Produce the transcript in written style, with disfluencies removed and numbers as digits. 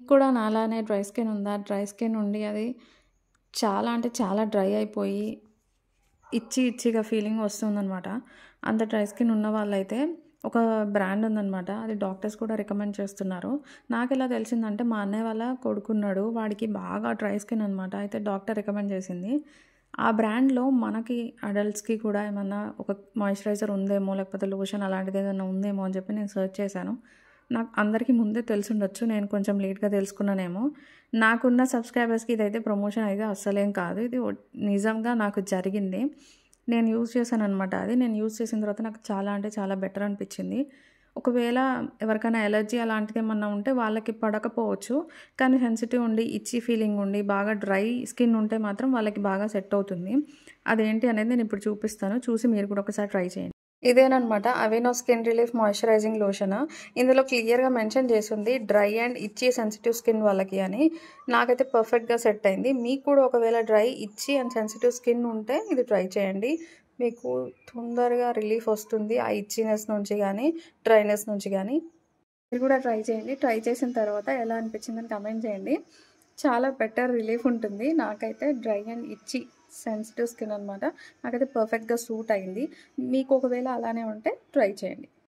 కూడా నాలానే dry skin ఉందా? Dry skin ఉండి అది చాలా అంటే చాలా డ్రై అయిపోయి ఇచ్చిగా ఫీలింగ్ వస్తుందనమాట. అంత డ్రై స్కిన్ ఉన్న వాళ్ళైతే ఒక బ్రాండ్ ఉందనమాట. అది డాక్టర్స్ కూడా రికమెండ్ చేస్తున్నారు. నాకెలా తెలిసిందంటే మా అన్నయ్య వాళ్ళ కొడుకున్నాడు. వాడికి బాగా డ్రై స్కిన్ అనమాట. అయితే డాక్టర్ రికమెండ్ చేసింది. ఆ బ్రాండ్‌లో మనకి అడల్ట్స్‌కి కూడా ఏమన్నా ఒక మాయిశ్చరైజర్ ఉందేమో, లేకపోతే లోషన్ అలాంటిది ఏదన్నా ఉందేమో అని చెప్పి నేను సెర్చ్ చేశాను. నాకు అందరికీ ముందే తెలిసుండొచ్చు. నేను కొంచెం లేట్‌గా తెలుసుకున్నానేమో. నాకున్న సబ్‌స్క్రైబర్స్‌కి ఇదైతే ప్రమోషన్ అయితే అస్సలేం కాదు. ఇది నిజంగా నాకు జరిగింది. నేను యూజ్ చేశాననమాట అది. నేను యూజ్ చేసిన తర్వాత నాకు చాలా అంటే చాలా బెటర్ అనిపిచ్చింది. ఒకవేళ ఎవరికైనా ఎలర్జీ అలాంటిదేమన్నా ఉంటే వాళ్ళకి పడకపోవచ్చు. కానీ సెన్సిటివ్ ఉండి, ఇచ్చీ ఫీలింగ్ ఉండి, బాగా డ్రై స్కిన్ ఉంటే మాత్రం వాళ్ళకి బాగా సెట్ అవుతుంది. అదేంటి అనేది నేనిప్పుడు చూపిస్తాను. చూసి మీరు కూడా ఒకసారి ట్రై చేయండి. ఇదేననమాట Aveeno skin relief moisturising lotion. ఇందులో క్లియర్‌గా మెన్షన్ చేసుంది dry and itchy sensitive skin వాళ్ళకి అని. నాకైతే పర్ఫెక్ట్‌గా సెట్ అయింది. మీకు కూడా ఒకవేళ dry, itchy and sensitive skin ఉంటే ఇది ట్రై చేయండి. మీకు తొందరగా రిలీఫ్ వస్తుంది. ఆ ఇచ్చీనెస్ నుంచి గానీ, డ్రైనెస్ నుంచి గానీ. మీరు కూడా ట్రై చేయండి. ట్రై చేసిన తర్వాత ఎలా అనిపించిందని కమెంట్ చేయండి. చాలా బెటర్ రిలీఫ్ ఉంటుంది. నాకైతే dry and itchy sensitive skin అనమాట. నాకైతే పర్ఫెక్ట్‌గా సూట్ అయింది. మీకు ఒకవేళ అలానే ఉంటే ట్రై చేయండి.